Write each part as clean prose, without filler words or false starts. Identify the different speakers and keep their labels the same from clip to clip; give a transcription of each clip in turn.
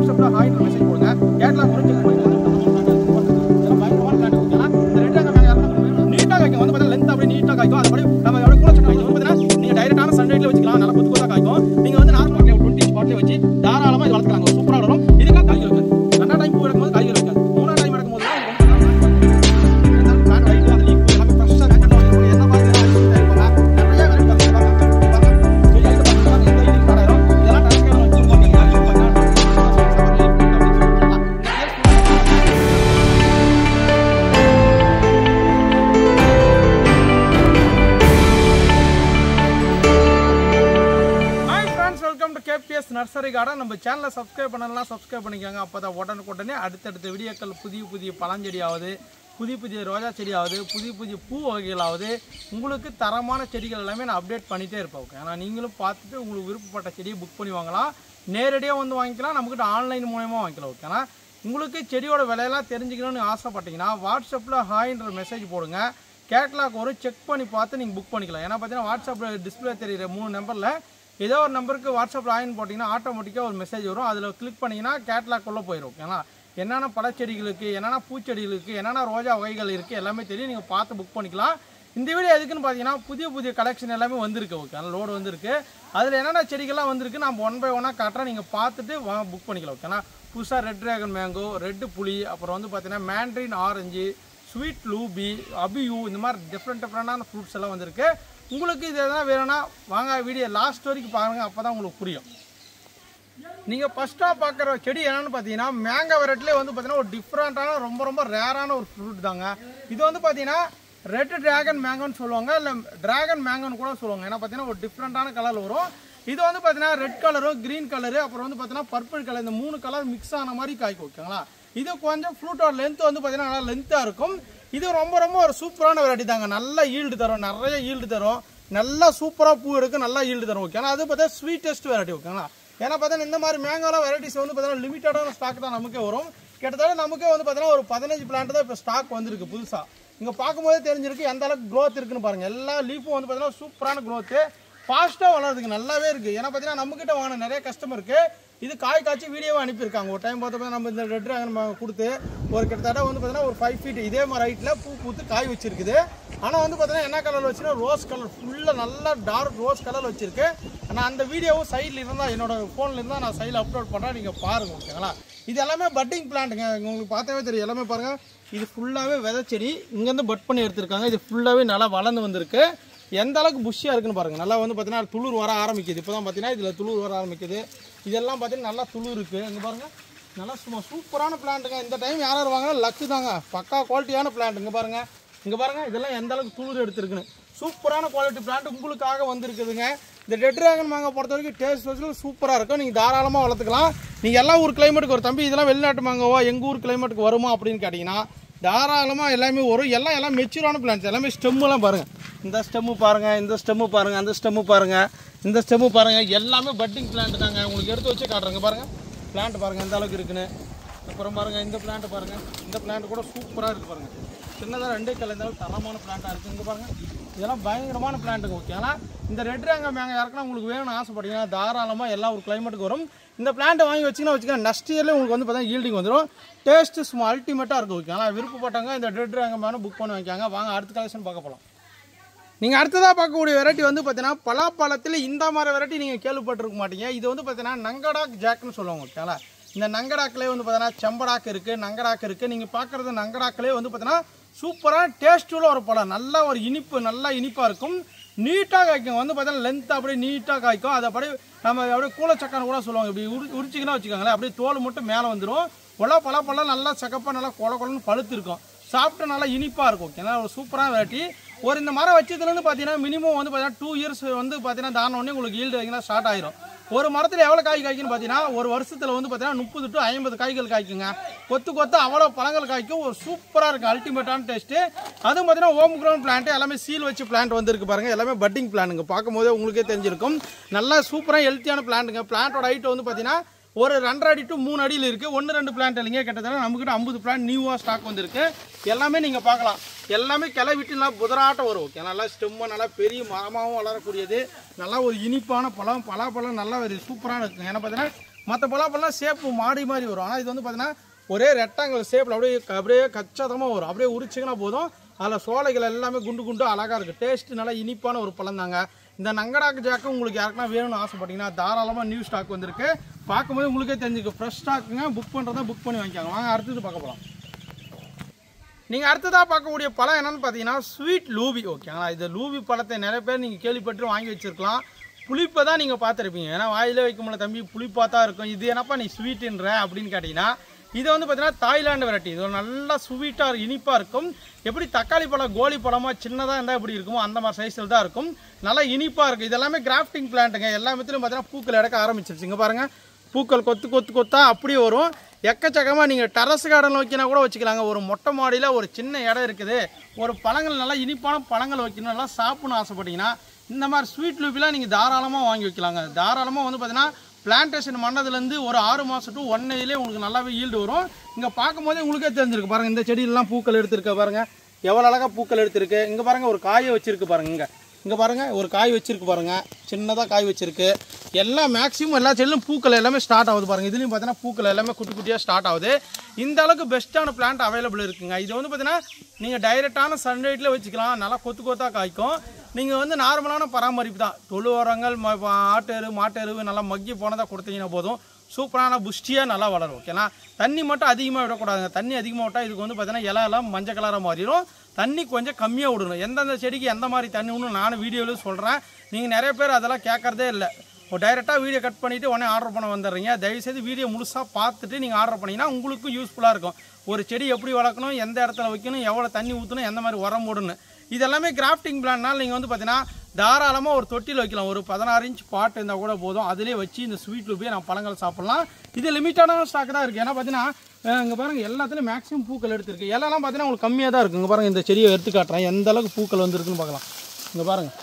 Speaker 1: வாட்ஸ்அப்பில் ஹாய்ன்ற மெசேஜ் போடுங்க. கேட்லாக் ஒரு செக் பண்ணி நீட்டாக காய்க்கும். வந்து பார்த்தீங்கன்னா லென்த் அப்படியே நீட்டாக காய்க்கும். அது மாதிரி நம்ம எவ்வளோ கூட காய்க்கும். வந்து பார்த்தீங்கன்னா நீங்கள் டைரெக்டான சன்லைட்டில் வச்சுக்கலாம். நல்லா கொத்து கொத்தாக காய்க்கும். நீங்கள் வந்து நார்மல் 20 ஸ்பாட்லேயே வச்சு தாராளமாக இது வளர்த்துக்கலாம். சூப்பராக வரும். இதுக்கெல்லாம் காய்கறி இருக்காது. 2 டைம் பூ எடுக்கும்போது காய்கறி இருக்காது. 3 டைம் எடுக்கும்போது தான் நர்சரி கார்டன். நம்ம சேனலை சப்ஸ்கிரைப் பண்ணலாம், சப்ஸ்கிரைப் பண்ணிக்கோங்க. அப்போ தான் உடனுக்குடனே அடுத்தடுத்த வீடியோக்கள் புதிய பழஞ்செடியாவது, புதிய ரோஜா செடியாவது, புதிய பூ வகைகளாவது உங்களுக்கு தரமான செடிகள் எல்லாமே நான் அப்டேட் பண்ணிகிட்டே இருப்பேன். ஓகே, ஆனால் நீங்களும் பார்த்துட்டு உங்களுக்கு விருப்பப்பட்ட செடியை புக் பண்ணி வாங்கலாம். நேரடியாக வந்து வாங்கிக்கலாம், நம்மக்கிட்ட ஆன்லைன் மூலமாக வாங்கிக்கலாம். ஓகே, ஆனால் உங்களுக்கு செடியோட விலையெல்லாம் தெரிஞ்சுக்கணும்னு ஆசைப்பட்டீங்கன்னா வாட்ஸ்அப்பில் ஹாய்ன்ற மெசேஜ் போடுங்க. கேட்லாக் ஒரு செக் பண்ணி பார்த்து நீங்கள் புக் பண்ணிக்கலாம். ஏன்னா பார்த்தீங்கன்னா வாட்ஸ்அப்பில் டிஸ்பிளே தெரிகிற 3 நம்பரில் ஏதோ ஒரு நம்பருக்கு வாட்ஸ்அப்பில் ஆயின் போட்டிங்கன்னா ஆட்டோமேட்டிக்காக ஒரு மெசேஜ் வரும். அதில் கிளிக் பண்ணிங்கன்னா கேட்லாக்குள்ளே போயிடும். ஏன்னா என்னென்ன பழச்செடிகளுக்கு, என்னென்ன பூச்செடிகளுக்கு, என்னென்ன ரோஜா வகைகள் இருக்குது எல்லாமே தெரியும். நீங்கள் பார்த்து புக் பண்ணிக்கலாம். இந்த வீடியோ எதுக்குன்னு பார்த்தீங்கன்னா புதிய கலெக்ஷன் எல்லாமே வந்திருக்கு. ஓகே, அதனால் லோடு வந்திருக்கு. அதில் என்னென்ன செடிகள்லாம் வந்திருக்கு நான் 1 by 1 காட்டுறேன். நீங்கள் பார்த்துட்டு புக் பண்ணிக்கலாம். ஓகேனா புதுசாக ரெட் ட்ராகன் மேங்கோ, ரெட்டு புளி, அப்புறம் வந்து பார்த்தீங்கன்னா மேண்ட்ரின் ஆரஞ்சு, ஸ்வீட் லூபி, அபியூ, இந்த மாதிரி டிஃப்ரெண்டான ஃப்ரூட்ஸ் எல்லாம் வந்திருக்கு. உங்களுக்கு இது எதனா வேணும்னா வாங்க வீடியோ லாஸ்ட் வரைக்கும் பாருங்கள். அப்போ தான் உங்களுக்கு புரியும். நீங்கள் ஃபஸ்ட்டாக பார்க்குற செடி என்னென்னு பார்த்தீங்கன்னா மேங்கோ வெரைட்டிலே வந்து பார்த்தீங்கன்னா ஒரு டிஃப்ரெண்ட்டான ரொம்ப ரேரான ஒரு ஃப்ரூட் தாங்க. இது வந்து பார்த்தீங்கன்னா ரெட் ட்ராகன் மேங்கோன்னு சொல்லுவாங்க, இல்லை ட்ராகன் மேங்கோன்னு கூட சொல்லுவாங்க. ஏன்னா பார்த்தீங்கன்னா ஒரு டிஃப்ரெண்ட்டான கலர் வரும். இது வந்து பார்த்தீங்கன்னா ரெட் கலரும் க்ரீன் கலரு அப்புறம் வந்து பார்த்தீங்கன்னா பர்பிள் கலர், இந்த 3 கலர் மிக்ஸ் ஆன மாதிரி காய்க்கும். ஓகேங்களா, இது கொஞ்சம் ஃப்ரூட்டோட லென்த் வந்து பார்த்தீங்கன்னா நல்லா லென்த்தாக இருக்கும். இது ரொம்ப ஒரு சூப்பரான வெரைட்டி தாங்க. நல்லா ஈல்டு தரும், நிறைய ஈல்டு தரும், நல்லா சூப்பராக பூ எடுக்கும், நல்லா ஈல்டு தரும். ஓகே, ஆனால் அது பார்த்தா ஸ்வீட்டஸ்ட் வெரைட்டி. ஓகேங்களா, ஏன்னா பார்த்தீங்கன்னா இந்த மாதிரி மேங்கோலாம் வெரைட்டிஸ் வந்து பார்த்தீங்கன்னா லிமிட்டடான ஸ்டாக் தான் நமக்கே வரும். கிட்டத்தட்ட நமக்கே வந்து பார்த்தீங்கன்னா ஒரு 15 பிளான்ட் தான் இப்போ ஸ்டாக் வந்திருக்கு புதுசாக. இங்கே பார்க்கும்போதே தெரிஞ்சிருக்கு எந்த அளவுக்கு க்ரோத் இருக்குன்னு பாருங்கள். எல்லா லீஃபும் வந்து பார்த்தீங்கன்னா சூப்பரான க்ரோத்து, ஃபாஸ்ட்டாக வளர்றதுக்கு நல்லாவே இருக்குது. ஏன்னா பார்த்தீங்கன்னா நம்மக்கிட்ட வாங்கின நிறைய கஸ்டமருக்கு இது காய்ச்சி வீடியோவை அனுப்பியிருக்காங்க. ஒரு டைம் பார்த்தோம்னா நம்ம இந்த ரெட் ட்ராகன் கொடுத்து ஒரு கிட்டத்தட்ட வந்து பார்த்தீங்கன்னா ஒரு 5 feet இதே மாதிரி ஹைட்டில் பூத்து காய் வச்சிருக்குது. ஆனால் வந்து பார்த்தீங்கன்னா என்ன கலரில் வச்சுன்னா ரோஸ் கலர், ஃபுல்லாக நல்லா டார்க் ரோஸ் கலர் வச்சிருக்கு. ஆனால் அந்த வீடியோவும் சைடில் இருந்தால் என்னோட ஃபோனில் இருந்தால் நான் சைடில் அப்லோட் பண்ணுறேன், நீங்கள் பாருங்கள். ஓகேங்களா, இது எல்லாமே பட்டிங் பிளான்ட்டுங்க. உங்களுக்கு பார்த்தாவே தெரியும். எல்லாமே பாருங்கள், இது ஃபுல்லாகவே விதைச்செடி இங்கேருந்து பட் பண்ணி எடுத்திருக்காங்க. இது ஃபுல்லாகவே நல்லா வளர்ந்து வந்திருக்கு. எந்த அளவுக்கு புஷ்ஷியாக இருக்குன்னு பாருங்கள். நல்லா வந்து பார்த்தீங்கன்னா துளிர் வர ஆரம்பிக்குது. இப்போ தான் பார்த்தீங்கன்னா இதில் துளிர் வர ஆரம்பிக்குது. இதெல்லாம் பார்த்தீங்கன்னா நல்லா துளிர் இருக்குது. இங்கே பாருங்கள், நல்லா சூப்பரான பிளான்ட்டுங்க. இந்த டைம் யாரும் வாங்கினா லக்கு தாங்க. பக்கா குவாலிட்டியான பிளான்ட். இங்கே பாருங்கள் இதெல்லாம் எந்த அளவுக்கு துளிர் எடுத்துருக்குன்னு. சூப்பரான குவாலிட்டி பிளான்ட் உங்களுக்காக வந்துருக்குதுங்க. இந்த ரெட் ட்ராகன் மேங்கோ பொறுத்த வரைக்கும் டேஸ்ட் வச்சு சூப்பராக இருக்கும். நீங்கள் தாராளமாக வளர்த்துக்கலாம். நீங்கள் எல்லா ஊர் கிளைமேட்டுக்கு ஒரு தம்பி இதெல்லாம் வெளிநாட்டு மேங்கோவா எங்கள் ஊர் கிளைமேட்டுக்கு வருமா அப்படின்னு கேட்டிங்கன்னா தாராளமாக எல்லாமே வரும். எல்லாம் மெச்சூரான பிளான்ட்ஸ். எல்லாமே ஸ்டெம்மெல்லாம் பாருங்கள். இந்த ஸ்டெம்மு பாருங்கள், இந்த ஸ்டெம்மு பாருங்கள், அந்த ஸ்டெம்மு பாருங்கள், இந்த ஸ்டெம்மு பாருங்கள். எல்லாமே பட்டிங் பிளான்ட் தாங்க. உங்களுக்கு எடுத்து வச்சு காட்டுறேங்க. பாருங்கள் பிளான்ட் பாருங்கள் எந்த அளவுக்கு இருக்குன்னு. அப்புறம் பாருங்கள் இந்த பிளான்ட் பாருங்கள். இந்த பிளான்ட் கூட சூப்பராக இருக்குது பாருங்கள். சின்னதாக 2 கலந்தாலும் தரமான பிளான்ட்டாக இருக்குது. இங்கே பாருங்கள், இதெல்லாம் பயங்கரமான பிளான்ட்டுங்க. ஓகே, ஆனால் இந்த ரெட் ட்ராகன் மேங்கோ யாருக்குன்னா உங்களுக்கு வேணும்னு ஆசைப்பட்டீங்கன்னா தாராளமாக எல்லா ஒரு கிளைமேட்டுக்கு வரும். இந்த பிளான்ட்டை வாங்கி வச்சுக்கோங்க. நெக்ஸ்ட் இயர்லேயே உங்களுக்கு வந்து பார்த்தீங்கன்னா ஈல்டிங் வந்துடும். டேஸ்ட்டு சும்மா அல்டிமேட்டாக இருக்கும். ஓகே, ஆனால் விருப்பப்பட்டாங்க இந்த ரெட் ட்ராகன் மேங்கோ புக் பண்ணி வைக்காங்க. வாங்க அடுத்த கலெக்ஷன் பார்க்க போகலாம். நீங்கள் அடுத்ததாக பார்க்கக்கூடிய வெரைட்டி வந்து பார்த்தீங்கன்னா பலாப்பழத்தில் இந்த மாதிரி வெரைட்டி நீங்கள் கேள்விப்பட்டிருக்க மாட்டீங்க. இது வந்து பார்த்தீங்கன்னா நங்கடாக் ஜாக்குன்னு சொல்லுவாங்க. ஓகேங்களா, இந்த நங்கடாக்கிலே வந்து பார்த்தீங்கன்னா செம்படாக்கு இருக்குது, நங்கடாக்கு இருக்குது. நீங்கள் பார்க்குறது நங்கடாக்கிலே வந்து பார்த்தீங்கன்னா சூப்பரான டேஸ்ட்டுள்ள ஒரு பழம். நல்லா ஒரு நல்லா இனிப்பாக இருக்கும். நீட்டாக காய்க்கும். வந்து பார்த்தீங்கன்னா லென்த் அப்படியே நீட்டாக காய்க்கும். அதை அப்படியே நம்ம அப்படியே கூலச்சக்கான்னு கூட சொல்லுவாங்க. இப்படி உரிச்சிங்கன்னா வச்சுக்கோங்களேன், அப்படியே தோல் மட்டும் மேலே வந்துடும். பழம் நல்லா சக்கப்பாக நல்லா கொலன்னு பழுத்து இருக்கும். சாப்பிட்டு நல்லா இனிப்பாக இருக்கும். ஓகே, ஒரு சூப்பரான வெரைட்டி. ஒரு இந்த மரம் வச்சதுலேருந்து பார்த்தீங்கன்னா மினிமம் வந்து பார்த்தீங்கன்னா 2 years வந்து பார்த்தீங்கன்னா தானோடனே உங்களுக்கு ஈல்டு வைங்கன்னா ஸ்டார்ட் ஆயிரும். ஒரு மரத்தில் எவ்வளோ காய் காய்க்குன்னு பார்த்தீங்கன்னா ஒரு வருஷத்தில் வந்து பார்த்தீங்கன்னா 30 to 50 காய்கள் காய்க்குங்க. கொத்து அவ்வளோ பழங்கள் காய்க்கும். ஒரு சூப்பராக இருக்கும், அல்டிமேட்டான டேஸ்ட்டு. அதுவும் பார்த்தீங்கன்னா ஹோம் க்ரௌண்ட் பிளான்ட்டு, எல்லாமே சீல் வச்சு பிளான்ட் வந்துருக்கு பாருங்கள். எல்லாமே பட்டிங் பிளான்ட்டுங்க. பார்க்கும்போதே உங்களுக்கே தெரிஞ்சிருக்கும். நல்லா சூப்பராக ஹெல்த்தியான பிளான்ட்டுங்க. பிளான்ட்டோட ஹைட் வந்து பார்த்தீங்கன்னா ஒரு 2 அடி to 3 அடியில் இருக்குது. 1-2 பிளான்ட் இல்லைங்க, கிட்டத்தட்ட நம்மக்கிட்ட 50 பிளான்ட் நியூவாக ஸ்டாக் வந்துருக்கு. எல்லாமே நீங்கள் பார்க்கலாம். எல்லாமே கிளை விட்டு நல்லா புதராட்டம் வரும். ஓகே, நல்லா ஸ்டெம்மாக நல்லா பெரிய மரமாகவும் வளரக்கூடியது. நல்லா ஒரு இனிப்பான பழம், பலாப்பழம் நல்லா ஒரு சூப்பரான இருக்குங்க. ஏன்னா பார்த்தீங்கன்னா மற்ற பலாப்பழம்லாம் ஷேப்பு மாடி மாதிரி வரும். ஆனால் இது வந்து பார்த்தீங்கன்னா ஒரே ரெக்டாங்கிள் ஷேப்பில் அப்படியே கச்சாதமாக வரும். அப்படியே உரிச்சிங்கன்னா போதும். அதில் சோலைகள் எல்லாமே குண்டு குண்டு அழகாக இருக்குது. டேஸ்ட்டு நல்லா இனிப்பான ஒரு பழம் தாங்க. இந்த நங்கடாக்கு ஜாக்கு உங்களுக்கு யாருக்குன்னா வேணும்னு ஆசைப்பட்டீங்கன்னா தாராளமாக நியூ ஸ்டாக் வந்திருக்கு. பார்க்கும்போது உங்களுக்கே தெரிஞ்சுருக்கு ஃப்ரெஷ் ஸ்டாக்குங்க. புக் பண்ணுறதா புக் பண்ணி வாங்கிக்காங்க. வாங்க அடுத்தது பார்க்க போகலாம். நீங்கள் அடுத்ததாக பார்க்கக்கூடிய பழம் என்னென்னு பார்த்தீங்கன்னா ஸ்வீட் லூபி. ஓகேங்களா, இந்த லூபி பழத்தை நிறைய பேர் நீங்கள் கேள்விப்பட்டு வாங்கி வச்சுருக்கலாம். புளிப்பை தான் நீங்கள் பார்த்துருப்பீங்க. ஏன்னா வாயிலே வைக்க முடியல தம்பி, புளிப்பாக தான் இருக்கும். இது என்னப்பா நீ ஸ்வீட்டுன்ற அப்படின்னு கேட்டிங்கன்னா, இது வந்து பார்த்தீங்கன்னா தாய்லாண்டு வெரைட்டி. இது நல்லா ஸ்வீட்டாக இனிப்பாக இருக்கும். எப்படி தக்காளி பழம் கோலி பழமாக சின்னதாக இருந்தால் எப்படி இருக்குமோ அந்த மாதிரி சைஸில் தான் இருக்கும். நல்லா இனிப்பாக இருக்குது. இது எல்லாமே கிராஃப்டிங் பிளான்ட்டுங்க. எல்லாமேத்திலும் பார்த்தீங்கன்னா பூக்கள் எடுக்க ஆரம்பிச்சிருச்சு. இங்கே பாருங்கள், பூக்கள் கொத்தா அப்படியே வரும். எக்கச்சக்கமாக நீங்கள் டெரஸ் கார்டன் வைக்கினா கூட வச்சுக்கலாங்க. ஒரு மொட்டை மாடியில் ஒரு சின்ன இடம் இருக்குது, ஒரு பழங்கள் நல்லா இனிப்பான பழங்கள் வைக்கணும், நல்லா சாப்பிட்ணும் ஆசைப்பட்டீங்கன்னா இந்த மாதிரி ஸ்வீட் லூபிலாம் நீங்கள் தாராளமாக வாங்கி வைக்கலாங்க. தாராளமாக வந்து பார்த்தீங்கன்னா பிளான்டேஷன் பண்ணதுலேருந்து ஒரு 6 மாதம் டு 1 இயர்லேயே உங்களுக்கு நல்லாவே ஈல்டு வரும். இங்கே பார்க்கும்போதே உங்களுக்கே தெரிஞ்சிருக்கு பாருங்கள். இந்த செடியெல்லாம் பூக்கள் எடுத்துருக்க பாருங்கள், எவ்வளோ அழகாக பூக்கள் எடுத்துருக்கு. இங்கே பாருங்கள் ஒரு காயை வச்சுருக்கு பாருங்கள். இங்கே பாருங்கள் ஒரு காய் வச்சுருக்கு பாருங்கள், சின்னதாக காய் வச்சுருக்கு. எல்லாம் மேக்ஸிமம் எல்லா செடியிலும் பூக்கள் எல்லாமே ஸ்டார்ட் ஆகுது பாருங்கள். இதுலேயும் பார்த்தீங்கன்னா பூக்கள் எல்லாமே குட்டி குட்டியாக ஸ்டார்ட் ஆகுது. இந்த அளவுக்கு பெஸ்ட்டான பிளான்ட் அவைலபிள் இருக்குங்க. இது வந்து பார்த்தீங்கன்னா நீங்கள் டைரெக்டான சன்லைட்டில் வச்சுக்கலாம். நல்லா கொத்தாக காய்க்கும். நீங்கள் வந்து நார்மலான பராமரிப்பு தான். தொழு உரங்கள் மாட்டெருவு நல்லா மக்கி போனதாக கொடுத்தீங்கன்னா போதும். சூப்பரான புஷ்டியாக நல்லா வளரும். ஓகேனா, தண்ணி மட்டும் அதிகமாக விடக்கூடாதுங்க. தண்ணி அதிகமாக விட்டால் இதுக்கு வந்து பார்த்தீங்கன்னா இலையெல்லாம் மஞ்சள் கலராக மாறிடும். தண்ணி கொஞ்சம் கம்மியாக விடணும். எந்தெந்த செடிக்கு எந்த மாதிரி தண்ணி விடணும் நானும் வீடியோவில் சொல்கிறேன். நீங்கள் நிறைய பேர் அதெல்லாம் கேட்குறதே இல்லை. டைரெக்டாக வீடியோ கட் பண்ணிவிட்டு உடனே ஆர்டர் பண்ண வந்துடுறீங்க. தயவுசெய்து வீடியோ முழுசாக பார்த்துட்டு நீங்கள் ஆர்டர் பண்ணிங்கன்னா உங்களுக்கும் யூஸ்ஃபுல்லாக இருக்கும். ஒரு செடி எப்படி வளர்க்கணும், எந்த இடத்துல வைக்கணும், எவ்வளோ தண்ணி ஊற்றணும், எந்த மாதிரி உரம் போடணும், இதெல்லாமே கிராஃப்டிங் பிளான்னால் நீங்கள் வந்து பார்த்தீங்கன்னா தாராளமாக ஒரு தொட்டியில் வைக்கலாம். ஒரு 16 இன்ச் பாட் இருந்தால் கூட போதும். அதிலே வச்சு இந்த ஸ்வீட் லூபியை நான் பழங்கள் சாப்பிட்லாம். இது லிமிட்டான ஸ்டாக் தான் இருக்குது. ஏன்னா பார்த்தீங்கன்னா இங்கே பாருங்கள் எல்லாத்துலேயும் மேக்ஸிமம் பூக்கள் எடுத்துருக்கு. எல்லாம் பார்த்தீங்கன்னா உங்களுக்கு கம்மியாக தான் இருக்குது. இங்கே பாருங்கள் இந்த செடியை எடுத்து காட்டுறேன் எந்த அளவுக்கு பூக்கள் வந்துருக்குன்னு பார்க்கலாம். இங்கே பாருங்கள்,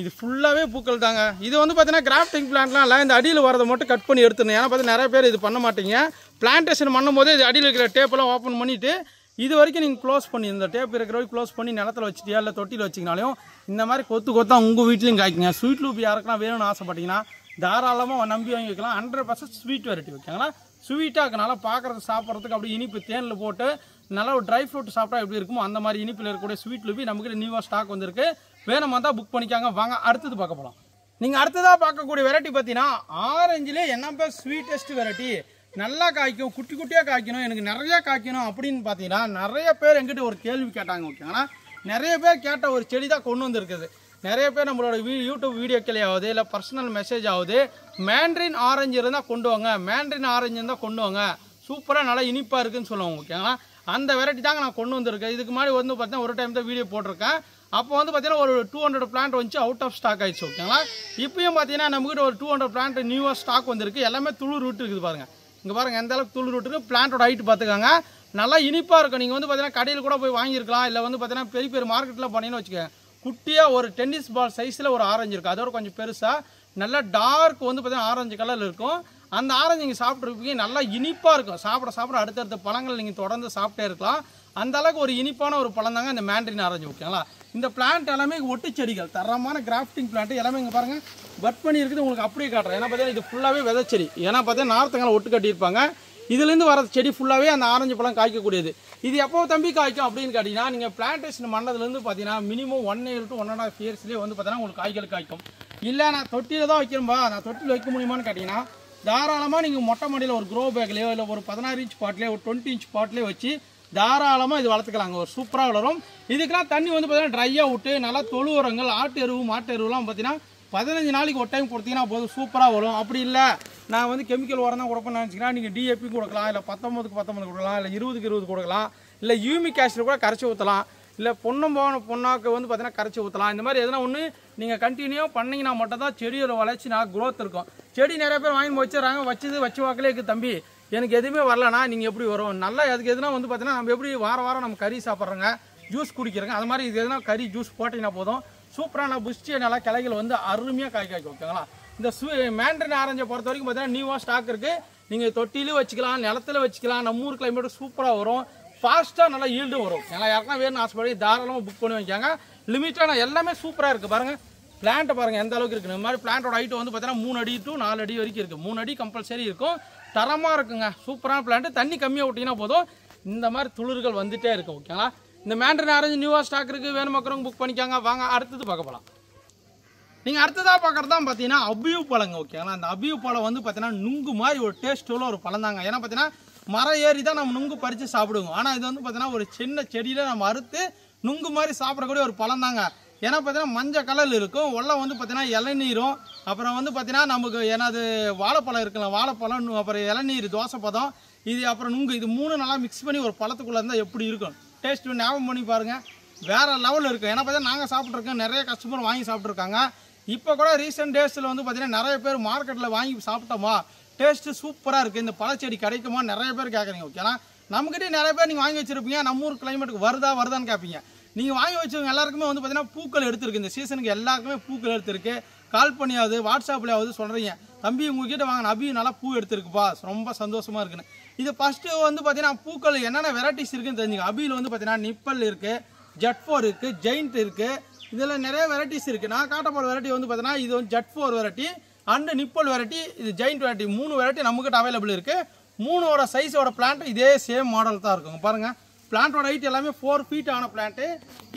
Speaker 1: இது ஃபுல்லாகவே பூக்கள் தாங்க. இது வந்து பார்த்தீங்கன்னா கிராஃப்டிங் பிளான்ட்லாம் இல்லை, இந்த அடியில் வரதை மட்டும் கட் பண்ணி எடுத்துருந்தேன். ஏன்னா பார்த்தீங்கன்னா நிறைய பேர் இது பண்ண மாட்டீங்க. பிளான்டேஷன் பண்ணும்போது இது அடியில் இருக்கிற டேப்பெல்லாம் ஓப்பன் பண்ணிவிட்டு இது வரைக்கும் நீங்கள் க்ளோஸ் பண்ணி இந்த டேப் இருக்கிற வரைக்கும் க்ளோஸ் பண்ணி நிலத்தில் வச்சுட்டியா இல்லை தொட்டியில் வச்சிங்கனாலையும் இந்த மாதிரி கொத்தா உங்கள் வீட்லேயும் காய்க்குங்க. ஸ்வீட் லூப் யாருக்குன்னா வேணும்னு ஆசைப்பட்டீங்கன்னா தாராளமாக நம்பி வாங்கி வைக்கலாம். 100% ஸ்வீட் வெரைட்டி. ஓகேங்களா, ஸ்வீட்டாக இருக்கனால பார்க்குறது சாப்பிட்றதுக்கு அப்படி இனிப்பு தேனில் போட்டு நல்லா ஒரு ட்ரை ஃப்ரூட் சாப்பிட்டா எப்படி இருக்குமோ அந்த மாதிரி இனிப்பில் இருக்கக்கூடிய ஸ்வீட் லூபி நம்மக்கிட்ட நியூவாக ஸ்டாக் வந்திருக்கு. வேணுமா தான் புக் பண்ணிக்காங்க. வாங்க அடுத்தது பார்க்க போகலாம். நீங்கள் அடுத்ததாக பார்க்கக்கூடிய வெரைட்டி பார்த்தீங்கன்னா ஆரஞ்சிலே என்ன ஸ்வீட்டஸ்ட் வெரைட்டி. நல்லா காய்க்கும், குட்டி குட்டியாக காய்க்கணும், எனக்கு நிறையா காய்க்கணும் அப்படின்னு பார்த்தீங்கன்னா நிறைய பேர் எங்கிட்ட ஒரு கேள்வி கேட்டாங்க. ஓகேங்களா, நிறைய பேர் கேட்ட ஒரு செடி தான் கொண்டு வந்துருக்குது. நிறைய பேர் நம்மளோட யூடியூப் வீடியோக்களே ஆகுது இல்லை பர்சனல் மெசேஜ் ஆகுது, மேண்ட்ரின் ஆரஞ்சு இருந்தால் கொண்டு வாங்க, மேண்ட்ரின் ஆரஞ்சு இருந்தால் கொண்டு வாங்க, சூப்பராக நல்லா இனிப்பாக இருக்குதுன்னு சொல்லுவாங்க. ஓகேங்களா, அந்த வெரைட்டி தாங்க நான் கொண்டு வந்திருக்கேன். இதுக்கு முன்னாடி வந்து பார்த்தீங்கன்னா ஒரு டைம் தான் வீடியோ போட்டிருக்கேன். அப்போ வந்து பார்த்தீங்கன்னா ஒரு 200 பிளான்ட் வந்துச்சு, அவுட் ஆஃப் ஸ்டாக் ஆயிடுச்சு. ஓகேங்களா, இப்பயும் பார்த்தீங்கன்னா நம்மகிட்ட ஒரு 200 பிளான்ட் நியூவாக ஸ்டாக் வந்திருக்கு. எல்லாமே துளு ரூட் இருக்குது பாருங்கள். இங்கே பாருங்கள் எந்த அளவுக்கு துளு ரூட் இருக்குது. பிளான்ட்டோட ஹைட் பார்த்துக்காங்க, நல்லா இனிப்பாக இருக்கும். நீங்கள் வந்து பார்த்தீங்கன்னா கடையில் கூட போய் வாங்கியிருக்கலாம். இல்லை வந்து பார்த்தீங்கன்னா பெரிய பெரிய மார்க்கெட்டில் பண்ணின்னு வச்சுக்கோங்க. குட்டியாக ஒரு டென்னிஸ் பால் சைஸில் ஒரு ஆரஞ்சு இருக்குது. அதோட கொஞ்சம் பெருசாக நல்லா டார்க் வந்து பார்த்தீங்கன்னா ஆரஞ்சு கலரில் இருக்கும். அந்த ஆரஞ்சு நீங்கள் சாப்பிட்ருப்பீங்க, நல்லா இனிப்பாக இருக்கும். சாப்பிட அடுத்தடுத்த பழங்கள் நீங்கள் தொடர்ந்து சாப்பிட்டே இருக்கலாம். அந்த அளவுக்கு ஒரு இனிப்பான ஒரு பழம் தாங்க இந்த மேண்ட்ரின் ஆரஞ்சு. ஓகேங்களா, இந்த பிளான்ட் எல்லாமே ஒட்டு செடிகள், தரமான கிராஃப்டிங் பிளான்ட் எல்லாமே இங்கே பாருங்கள் பட் பண்ணி இருக்குது. உங்களுக்கு அப்படியே காட்டுறேன். ஏன்னா பார்த்தீங்கன்னா இது ஃபுல்லாகவே விதைச்செடி. ஏன்னா பார்த்தீங்கன்னா நார்த்தங்கால ஒட்டு கட்டியிருப்பாங்க. இதுலேருந்து வர செடி ஃபுல்லாகவே அந்த ஆரஞ்சு பழம் காய்க்கக்கூடியது. இது எப்போ தம்பி காய்க்கும் அப்படின்னு கேட்டிங்கன்னா நீங்கள் பிளான்டேஷன் பண்ணதுலேருந்து பார்த்தீங்கன்னா மினிமம் 1 year to 1.5 yearsலேயே வந்து பார்த்தீங்கன்னா உங்களுக்கு காய்கள் காய்க்கும். இல்லை நான் தொட்டியில் தான் வைக்கிறேன்பா, நான் தொட்டியில் வைக்க முடியுமான்னு கேட்டிங்கன்னா தாராளமாக நீங்கள் மொட்டை மாடியில் ஒரு க்ரோ பேக்லேயோ இல்லை ஒரு 16 inch பாட்லேயோ ஒரு 20 inch பாட்லேயோ வச்சு தாராளமாக இது வளர்த்துக்கலாங்க. ஒரு சூப்பராக வளரும். இதுக்கெல்லாம் தண்ணி வந்து பார்த்தீங்கன்னா ட்ரையாக விட்டு நல்லா தொழு உரங்கள் ஆட்டு எருவு மாட்டு எருவுலாம் பார்த்தீங்கன்னா 15 நாளைக்கு ஒரு டைம் கொடுத்தீங்கன்னா போதும், சூப்பராக வரும். அப்படி இல்லை நான் வந்து கெமிக்கல் உரம் தான் கொடுப்பேன்னு நினச்சிங்கன்னா நீங்கள் டிஏபி கொடுக்கலாம், இல்லை 19க்கு 19 கொடுக்கலாம், இல்லை 20க்கு 20 கொடுக்கலாம், இல்லை யூமிக் ஆசிட் கூட கரைச்சி ஊற்றலாம், இல்லை பொன்னாக்கு வந்து பார்த்தீங்கன்னா கரைச்சி ஊற்றலாம். இந்த மாதிரி எதனா ஒன்று நீங்கள் கண்டினியூ பண்ணிங்கன்னா மட்டும் தான் செடியோட வளர்ச்சி நான் க்ரோத் இருக்கும். செடி நிறைய பேர் வாங்கி வச்சுறாங்க, வச்சு வாக்கிலே இருக்குது தம்பி எனக்கு எதுவுமே வரலனா நீங்கள் எப்படி வரும். நல்லா அதுக்கு எதுனா வந்து பார்த்தீங்கன்னா நம்ம எப்படி வாரம் நம்ம கறி சாப்பிட்றோங்க, ஜூஸ் குடிக்கிறோங்க, அது மாதிரி இது எதுனா கறி ஜூஸ் போட்டிங்கன்னா போதும், சூப்பரான புஷ்டியை நல்லா கிளைகள் வந்து அருமையாக காய்க்கும். ஓகேங்களா, இந்த மேண்ட்ரின் ஆரஞ்சை பொறுத்த வரைக்கும் பார்த்தீங்கன்னா நியூவாக ஸ்டாக் இருக்குது. நீங்கள் தொட்டிலையும் வச்சுக்கலாம், நிலத்தில் வச்சுக்கலாம். நம்ம ஊர் கிளைமேட் சூப்பராக வரும், ஃபாஸ்ட்டாக நல்லா ஈல்டும் வரும். ஏன்னா யாருக்குன்னா வேணும்னு ஆசைப்படி தாராளமாக புக் பண்ணி வைக்காங்க. லிமிட்டான எல்லாமே சூப்பராக இருக்குது பாருங்கள். பிளான்ட்டை பாருங்கள் எந்த அளவுக்கு இருக்குது. இந்த மாதிரி பிளான்ட்டோட ஹைட்டு வந்து பார்த்தீங்கன்னா 3 அடி to 4 அடி வரைக்கும் இருக்குது. 3 அடி கம்பல்சரி இருக்கும். தரமாக இருக்குங்க. சூப்பரான பிளான்ட்டு. தண்ணி கம்மியாக விட்டிங்கன்னா போதும் இந்த மாதிரி துளிர்கள் வந்துகிட்டே இருக்கும். ஓகேங்களா. இந்த மேண்ட்ரின் ஆரஞ்சு நியூவாக ஸ்டாக் இருக்குது. வேணும் மக்களும் புக் பண்ணிக்காங்க. வாங்க அடுத்தது பார்க்க போகலாம். நீங்கள் அடுத்ததாக பார்க்குறது தான் பார்த்தீங்கன்னா அபியூ பழங்க. ஓகேங்களா. அந்த அபியூ பழம் வந்து பார்த்தீங்கன்னா நுங்கு மாதிரி ஒரு டேஸ்ட் உள்ள ஒரு பழம் தாங்க. ஏன்னா பார்த்தீங்கன்னா மரம் ஏறி தான் நம்ம நுங்கு பறித்து சாப்பிடுவோம். ஆனால் இது வந்து பார்த்தீங்கன்னா ஒரு சின்ன செடியில் நம்ம அறுத்து நுங்கு மாதிரி சாப்பிடக்கூடிய ஒரு பழம் தாங்க. ஏன்னா பார்த்தீங்கன்னா மஞ்சள் கலரில் இருக்கும். உள்ளே வந்து பார்த்தீங்கன்னா இளநீரும் அப்புறம் வந்து பார்த்தீங்கன்னா நமக்கு ஏன்னாது வாழைப்பழம் இருக்கலாம். வாழைப்பழம் அப்புறம் இளநீர் தோசைப்பதம் இது அப்புறம் நுங்கு இது 3 நல்லா மிக்ஸ் பண்ணி ஒரு பழத்துக்குள்ளே இருந்தால் எப்படி இருக்கும் டேஸ்ட் ஞாபகம் பண்ணி பாருங்கள். வேறு லெவலில் இருக்கும். ஏன்னா பார்த்தீங்கன்னா நாங்கள் சாப்பிட்ருக்கோம். நிறைய கஸ்டமர் வாங்கி சாப்பிட்ருக்காங்க. இப்போ கூட ரீசெண்ட் டேஸில் வந்து பார்த்தீங்கன்னா நிறைய பேர் மார்க்கெட்டில் வாங்கி சாப்பிட்டோமா டேஸ்ட்டு சூப்பராக இருக்குது. இந்த பழச்செடி கிடைக்குமா நிறைய பேர் கேட்குறீங்க. ஓகேனா நம்மகிட்டே நிறைய பேர் நீங்கள் வாங்கி வச்சுருப்பீங்க. நம்ம ஊர் கிளைமேட்டுக்கு வருதான்னு கேட்பீங்க. நீங்கள் வாங்கி வச்சவங்க எல்லாருக்குமே வந்து பார்த்தீங்கன்னா பூக்கள் எடுத்துருக்கு. இந்த சீசனுக்கு எல்லாருக்குமே பூக்கள் எடுத்துருக்கு. கால் பண்ணியாவது வாட்ஸ்அப்லையாவது சொல்கிறீங்க, தம்பி உங்ககிட்ட வாங்கின அபி நல்லா பூ எடுத்துருக்குப்பா, ரொம்ப சந்தோஷமாக இருக்குன்னு. இது ஃபஸ்ட்டு வந்து பார்த்தீங்கன்னா பூக்கள் என்னென்ன வெரைட்டிஸ் இருக்குன்னு தெரிஞ்சுங்க. அபியில் வந்து பார்த்தீங்கன்னா நிப்பல் இருக்குது, ஜட்4 இருக்குது, ஜெயிண்ட் இருக்குது. இதில் நிறைய வெரைட்டிஸ் இருக்குது. நான் காட்டப்போகிற வெரைட்டி வந்து பார்த்தீங்கன்னா இது வந்து ஜட்4 வெரைட்டி அண்டு நிப்பல் வெரைட்டி, இது ஜெயிண்ட் வெரைட்டி. 3 வெரைட்டி நம்மகிட்ட அவைலபிள் இருக்குது. 3ஓட சைஸோட பிளான்ட் இதே சேம் மாடல் தான் இருக்குங்க. பாருங்கள் பிளான்ட்டோட ஹைட் எல்லாமே 4 feet ஆன பிளான்ட்டு.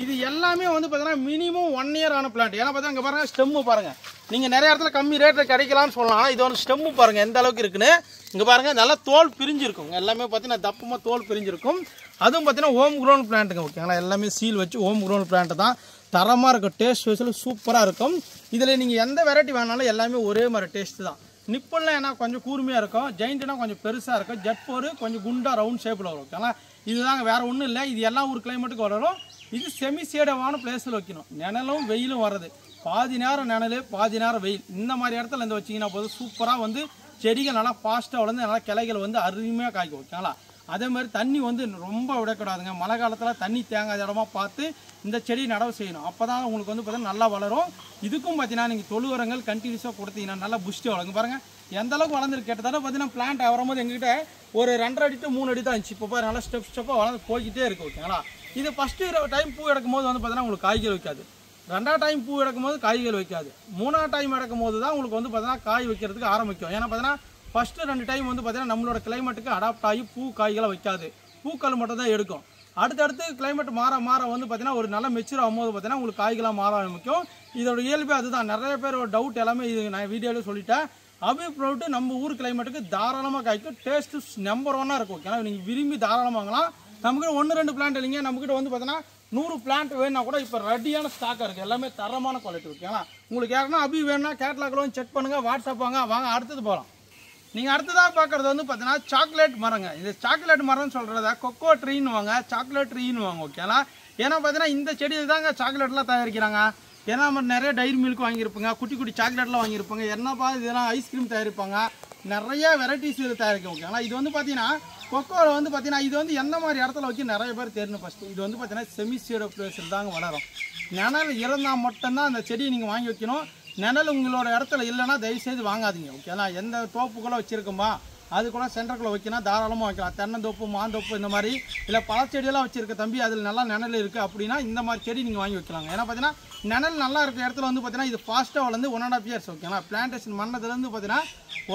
Speaker 1: இது எல்லாமே வந்து பார்த்தீங்கன்னா மினிமம் 1 year ஆன பிளான்ட். ஏன்னா பார்த்தீங்கன்னா இங்கே பாருங்கள் ஸ்டெம்மு பாருங்கள். நீங்கள் நிறைய இடத்துல கம்மி ரேட்டில் கிடைக்கலாம்னு சொல்லலாம். இது ஒரு ஸ்டெம்மு பாருங்கள் எந்த அளவுக்கு இருக்குன்னு. இங்கே பாருங்கள் நல்லா தோல் பிரிஞ்சிருக்கும். எல்லாமே பார்த்தீங்கன்னா தப்பமாக தோல் பிரிஞ்சிருக்கும். அதுவும் பார்த்தீங்கன்னா ஹோம் க்ரோன் பிளான்ட்டுங்க. ஓகேங்களா. எல்லாமே சீல் வச்சு ஹோம் க்ரோன் பிளான்ட்டு தான். தரமாக இருக்கும். டேஸ்ட் வைஸில் சூப்பராக இருக்கும். இதில் நீங்கள் எந்த வெரைட்டி வேணாலும் எல்லாமே ஒரே மாதிரி டேஸ்ட்டு தான். நிப்பல்லாம் ஏன்னா கொஞ்சம் கூர்மையாக இருக்கும். ஜெயிண்ட்னா கொஞ்சம் பெருசாக இருக்கும். ஜட்4 கொஞ்சம் குண்டா ரவுண்ட் ஷேப்பில் வரும். ஓகேங்களா. இதுதாங்க வேறு ஒன்றும் இல்லை. இது எல்லா ஊர் கிளைமேட்டுக்கு வளரும். இது செமி சேடவான பிளேஸில் வைக்கணும். நிழலும் வெயிலும் வர்றது. பாதி நேரம் நிழல் பாதி நேரம் வெயில் இந்த மாதிரி இடத்துல இருந்து வச்சிங்கன்னா போதும் சூப்பராக வந்து செடிகள் நல்லா ஃபாஸ்ட்டாக வளர்ந்து நல்லா கிளைகள் வந்து அருமையாக காய்க்கும். ஓகேங்களா. அதே மாதிரி தண்ணி வந்து ரொம்ப விடக்கூடாதுங்க. மழை காலத்தில் தண்ணி தேங்காத இடமா பார்த்து இந்த செடி நடவு செய்யணும். அப்போ தான் உங்களுக்கு வந்து பார்த்தீங்கன்னா நல்லா வளரும். இதுக்கும் பார்த்தீங்கன்னா நீங்கள் தொழு உரங்கள் கண்டினியூஸாக கொடுத்தீங்கன்னா நல்லா புஷ்டி வளருங்க. பாருங்கள் எந்த அளவுக்கு வளர்ந்துருக்கு. கிட்டத்தட்ட பார்த்தீங்கன்னா பிளான்ட் வரும்போது எங்ககிட்ட ஒரு 2.5 அடி to 3 அடி தான் இருந்துச்சு. இப்போ பாரு நல்லா ஸ்டெப்பாக வளர்ந்து போய்கிட்டே இருக்குது. ஓகேங்களா. இது ஃபஸ்ட்டு டைம் பூ எடுக்கும் போது வந்து பார்த்தீங்கன்னா உங்களுக்கு காய்கள் வைக்காது. 2ஆவது டைம் பூ எடுக்கும் போது காய்கள் வைக்காது. 3ஆவது டைம் எடுக்கும் போது தான் உங்களுக்கு வந்து பார்த்தீங்கன்னா காய் வைக்கிறதுக்கு ஆரம்பிக்கும். ஏன்னா பார்த்தீங்கன்னா ஃபஸ்ட்டு 2 டைம் வந்து பார்த்தீங்கன்னா நம்மளோட கிளைமேட்டுக்கு அடாப்ட் ஆகி பூ காய்களை வைக்காது. பூக்கள் மட்டும் தான் எடுக்கும். அடுத்தடுத்து கிளைமேட் மாற வந்து பார்த்தீங்கன்னா ஒரு நல்ல மெச்சூர் ஆகும்போது பார்த்தீங்கன்னா உங்களுக்கு காய்களாக மாற ஆரம்பிக்கும். இதோட இயல்பு அதுதான். நிறைய பேர் ஒரு டவுட் எல்லாமே இது நான் வீடியோவில் சொல்லிட்டேன். அபி ப்ராடக்ட் நம்ம ஊர் கிளைமேட்டுக்கு தாராளமாக காய்க்கும். டேஸ்ட்டு நம்பர் 1 இருக்கும். ஏன்னா நீங்கள் விரும்பி தாராளமாக வாங்கலாம். நம்மக்கிட்ட 1-2 பிளான்ட் இல்லைங்க. நம்மக்கிட்ட வந்து பார்த்தீங்கன்னா 100 பிளான்ட் வேணுன்னா கூட இப்போ ரெடியான ஸ்டாக்காக இருக்குது. எல்லாமே தரமான குவாலிட்டி. ஓகேங்களா. உங்களுக்கு யாருன்னா அபி வேணும்னா கேட்லாக்லாம் செக் பண்ணுங்கள். வாட்ஸ்அப் வாங்க அடுத்தது போகலாம். நீங்கள் அடுத்ததாக பார்க்குறது வந்து பார்த்தீங்கன்னா சாக்லேட் மரங்க. இது சாக்லேட் மரம்னு சொல்கிறத கொக்கோ ட்ரீன்னு வாங்க, சாக்லேட் ட்ரீன்னு வாங்க. ஓகேங்களா. ஏன்னா பார்த்தீங்கன்னா இந்த செடியில் தாங்க சாக்லேட்லாம் தயாரிக்கிறாங்க. ஏன்னா நம்ம நிறைய டைரி மில்க் வாங்கியிருப்பாங்க, குட்டி குட்டி சாக்லேட்லாம் வாங்கியிருப்பாங்க. என்னப்பா இதெல்லாம் ஐஸ்கிரீம் தயாரிப்பாங்க. நிறைய வெரைட்டிஸ் இது தயாரிக்கும். ஓகேங்களா. இது வந்து பார்த்தீங்கன்னா கொக்கோவில் வந்து பார்த்தீங்கன்னா இது வந்து எந்த மாதிரி இடத்துல வைக்க நிறைய பேர் தெரியணும். ஃபஸ்ட்டு இது வந்து பார்த்தீங்கன்னா செமி ஷேடோ பிளேஸில் தாங்க வளரும். நிழல் இருந்தால் மட்டும்தான் அந்த செடியை நீங்கள் வாங்கி வைக்கணும். நிழல் உங்களோட இடத்துல இல்லைன்னா தயவுசெய்து வாங்காதீங்க. ஓகேங்களா. எந்த தோப்புக்குள்ளே வச்சுருக்குமா அது கூட சென்டருக்குள்ளே வைக்கினா தாராளமாக வைக்கலாம். தென்னந்தோப்பு மாந்தோப்பு இந்த மாதிரி இல்லை பழச்செடியெல்லாம் வச்சுருக்க தம்பி அதில் நல்லா நிழல் இருக்குது அப்படின்னா இந்த மாதிரி செடி நீங்கள் வாங்கி வைக்கலாங்க. ஏன்னா பார்த்தீங்கன்னா நிழல் நல்லா இருக்கிற இடத்துல வந்து பார்த்தீங்கன்னா இது ஃபாஸ்ட்டாக வளர்ந்து 1.5 years. ஓகேங்களா. பிளான்டேஷன் பண்ணதுலேருந்து பார்த்தீங்கன்னா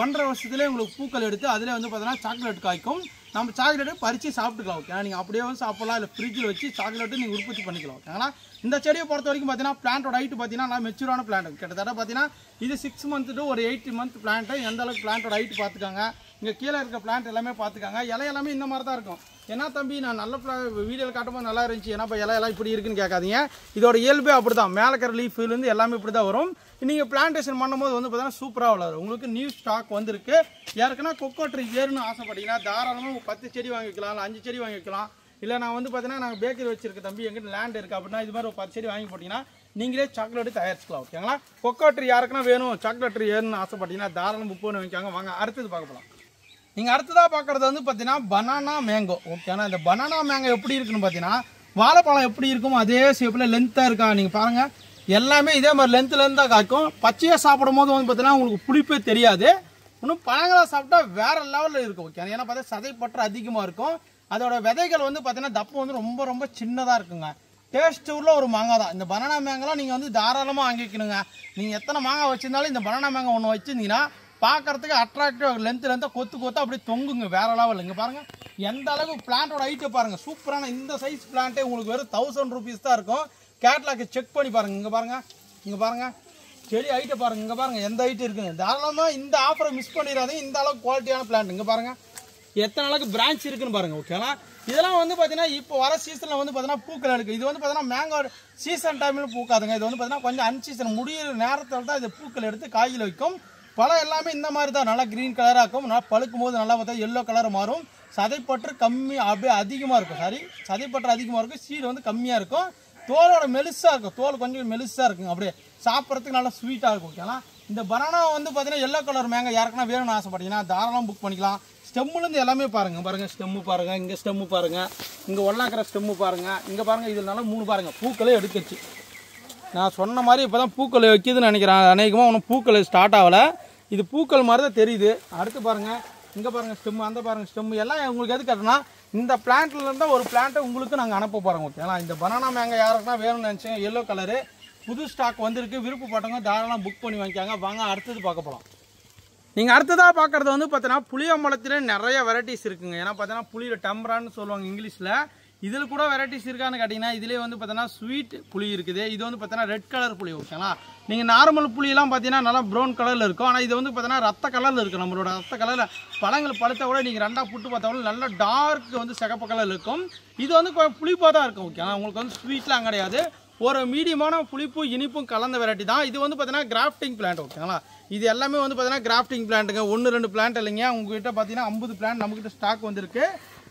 Speaker 1: 1.5 வருஷத்துலேயே உங்களுக்கு பூக்கள் எடுத்து அதிலே வந்து பார்த்தீங்கன்னா சாக்லேட் காய்க்கும். நம்ம சாக்லேட்டு பறித்து சாப்பிட்டுக்கலாம். ஓகேங்களா. நீங்கள் அப்படியே வந்து சாப்பிடலாம். இல்லை ஃப்ரிட்ஜில் வச்சு சாக்லேட்டு நீங்கள் உற்பத்தி பண்ணிக்கலாம். ஓகேங்களா. இந்த செடியை பொறுத்த வரைக்கும் பார்த்தீங்கன்னா பிளான்ட்டோட ஹைட்டு பார்த்தீங்கன்னா நல்லா மெச்சூரான பிளான்ட். கிட்டத்தட்ட பார்த்தீங்கன்னா இது 6 month to ஒரு 8 month பிளான்ட்டு. எந்த அளவுக்கு பிளான்ட்டோட ஹைட்டு பார்த்துக்காங்க. இங்கே கீழே இருக்க பிளான்ட் எல்லாமே பார்த்துக்காங்க. இலை எல்லாமே இந்த மாதிரி தான் இருக்கும். ஏன்னா தம்பி நான் நல்ல வீடியோவில் காட்டும்போது நல்லா இருந்துச்சு, ஏன்னா இப்போ இலையெல்லாம் இப்படி இருக்குன்னு கேட்காதீங்க. இதோட இயல்பே அப்படி தான். மேலே இருக்கிற லீஃப்லேருந்து எல்லாமே இப்படி தான் வரும். நீங்கள் பிளான்டேஷன் பண்ணும்போது வந்து பார்த்தீங்கன்னா சூப்பராக வளரும். உங்களுக்கு நியூ ஸ்டாக் வந்திருக்கு. யாருக்குன்னா கொக்கோ ட்ரீ வேணும்னு ஆசைப்பட்டீங்கன்னா தாராளமாக 10 செடி வாங்கி வைக்கலாம், இல்லை 5 செடி வாங்கி வைக்கலாம். இல்லை நான் வந்து பார்த்தீங்கன்னா நாங்கள் பேக்கரி வச்சிருக்க தம்பி எங்கிட்ட லேண்ட் இருக்குது அப்படின்னா இது மாதிரி ஒரு 10 செடி வாங்கி போட்டிங்கன்னா நீங்களே சாக்லேட்டு தயாரிச்சுக்கலாம். ஓகேங்களா. கொக்கோ ட்ரீ யாருக்குன்னா வேணும், சாக்லேட் ட்ரீ வேணும்னு ஆசைப்பட்டீங்கன்னா தாராளம் 30 வாங்கிக்காங்க. வாங்க அடுத்தது பார்க்க போகலாம். நீங்கள் அடுத்ததாக பார்க்குறது வந்து பார்த்தீங்கன்னா பனானா மேங்கோ. ஓகேண்ணா. இந்த பனானா மேங்கோ எப்படி இருக்குன்னு பார்த்தீங்கன்னா வாழைப்பழம் எப்படி இருக்கும் அதே ஷேப்பில் லென்த்தாக இருக்கா. நீங்கள் பாருங்கள் எல்லாமே இதே மாதிரி லென்த்தாக காய்க்கும். பச்சையாக சாப்பிடும் போது வந்து பார்த்தீங்கன்னா உங்களுக்கு புளிப்பே தெரியாது. இன்னும் பழங்களாக சாப்பிட்டா வேறு லெவலில் இருக்கும். ஓகே. ஏன்னா பார்த்தா சதைப்பற்று அதிகமாக இருக்கும். அதோட விதைகள் வந்து பார்த்தீங்கன்னா தப்பு வந்து ரொம்ப ரொம்ப சின்னதாக இருக்குங்க. டேஸ்ட் உள்ள ஒரு மாங்காய் தான். இந்த பனானா மேங்கெல்லாம் நீங்கள் வந்து தாராளமாக வாங்கிக்கணுங்க. நீங்கள் எத்தனை மாங்காய் வச்சுருந்தாலும் இந்த பனானா மேங்காய் ஒன்று வச்சுருந்தீங்கன்னா பார்க்குறதுக்கு அட்ராக்டிவாக லென்த்தாக கொத்து அப்படியே தொங்குங்க வேற லெவல். இங்கே பாருங்கள் எந்த அளவுக்கு பிளான்ட்டோட ஹைட்டை பாருங்கள். சூப்பரான இந்த சைஸ் பிளான்ட்டே உங்களுக்கு வெறும் 1000 rupees தான் இருக்கும். கேட்லாக்கு செக் பண்ணி பாருங்கள். இங்கே பாருங்கள் செடி ஹைட்டை பாருங்கள். இங்கே பாருங்கள் எந்த ஹைட்டு இருக்குங்க. தாராளமாக இந்த ஆஃபரை மிஸ் பண்ணிடாதீங்க. இந்த அளவுக்கு குவாலிட்டியான பிளான்ட். இங்கே பாருங்கள் எத்தனை அளவுக்கு பிரான்ச் இருக்குன்னு பாருங்கள். ஓகேங்களா, இதெல்லாம் வந்து பார்த்தீங்கன்னா இப்போ வர சீசனில் வந்து பார்த்தீங்கன்னா பூக்கள் இருக்குது. இது வந்து பார்த்தீங்கன்னா மேங்கோ சீசன் டைமில் பூக்காதுங்க. இது வந்து பார்த்தீங்கன்னா கொஞ்சம் அன்சீசன் முடியிற நேரத்தில் தான் இது பூக்கள் எடுத்து காயில் வைக்கும். பழம் எல்லாமே இந்த மாதிரி தான் நல்லா க்ரீன் கலராக இருக்கும். நல்லா பழுக்கும் போது நல்லா பார்த்தா எல்லோ கலர் மாறும். சதைப்பற்று கம்மி அப்படியே அதிகமாக இருக்கும். சதைப்பற்று அதிகமாக இருக்கும். சீடு வந்து கம்மியாக இருக்கும். தோலோட மெலிசாக இருக்கும். தோல் கொஞ்சம் மெலிசாக இருக்குங்க. அப்படியே சாப்பிட்றதுக்கு நல்லா ஸ்வீட்டாக இருக்கும். ஓகேங்களா, இந்த பனானா வந்து பார்த்தீங்கன்னா எல்லோ கலர் மேங்கோ யாருக்குன்னா வேணும்னு ஆசைப்பட்டீங்கன்னா தாராளமாக புக் பண்ணிக்கலாம். ஸ்டெம்முலேருந்து எல்லாமே பாருங்கள். ஸ்டெம்மு பாருங்கள். இங்கே ஸ்டெம்மு பாருங்கள். இங்கே ஒல்லாக்கிற ஸ்டெம்மு பாருங்கள். இங்கே பாருங்கள் இதனால 3 பாருங்கள் பூக்களே எடுத்துச்சு. நான் சொன்ன மாதிரி இப்போ தான் பூக்கள் வைக்கிதுன்னு நினைக்கிறேன். அநேகமாக ஒன்றும் பூக்கள் ஸ்டார்ட் ஆகலை. இது பூக்கள் மாதிரி தான் தெரியுது. அடுத்து பாருங்கள் இங்கே பாருங்கள் ஸ்டெம்மு, அந்த பாருங்கள் ஸ்டெம்மு எல்லாம் உங்களுக்கு எது கட்டுனா இந்த பிளான்ட்லேருந்து ஒரு பிளான்ட்டை உங்களுக்கு நாங்கள் அனுப்ப போகிறோம். ஓகேங்களா, இந்த பனானா மேங்கோ யாருக்குன்னா வேணும்னு நினச்சிங்க எல்லோ கலரு புது ஸ்டாக் வந்திருக்கு. விருப்பப்பட்டவங்க தாராளமாக புக் பண்ணி வாங்கிக்காங்க. வாங்க அடுத்தது பார்க்க போகலாம். நீங்கள் அடுத்ததாக பார்க்குறது வந்து பார்த்தீங்கன்னா புளியம்பழத்திலே நிறைய வெரைட்டிஸ் இருக்குங்க. ஏன்னா பார்த்தீங்கன்னா புளியில் டம்பரான்னு சொல்லுவாங்க இங்கிலீஷில். இதில் கூட வெரைட்டிஸ் இருக்கான்னு கேட்டிங்கன்னா இதிலே வந்து பார்த்தீங்கன்னா ஸ்வீட் புளி இருக்குது. இது வந்து பார்த்தீங்கன்னா ரெட் கலர் புளி. ஓகேங்களா, நீங்கள் நார்மல் புளியெல்லாம் பார்த்தீங்கன்னா நல்லா ப்ரௌன் கலரில் இருக்கும். ஆனால் இது வந்து பார்த்தீங்கன்னா ரத்த கலரில் இருக்குது. நம்மளோட ரத்த கலரில் பழங்கள் பழுத்த கூட நீங்கள் 2ஆக புட்டு பார்த்தாலும் நல்லா டார்க் வந்து சிகப்பு கலரில் இருக்கும். இது வந்து புளிப்பாக தான் இருக்கும். ஓகேங்களா, உங்களுக்கு வந்து ஸ்வீட்லாம் கிடையாது. ஒரு மீடியமான புளிப்பு இனிப்பும் கலந்த வெரைட்டி தான். இது வந்து பார்த்தீங்கன்னா கிராஃப்டிங் பிளான்ட். ஓகேங்களா, இது எல்லாமே வந்து பார்த்தீங்கன்னா கிராஃப்டிங் பிளான்ட்டுங்க. 1-2 பிளான்ட் இல்லைங்க. உங்ககிட்ட பார்த்தீங்கன்னா 50 பிளான்ட் நம்மகிட்ட ஸ்டாக் வந்துருக்கு.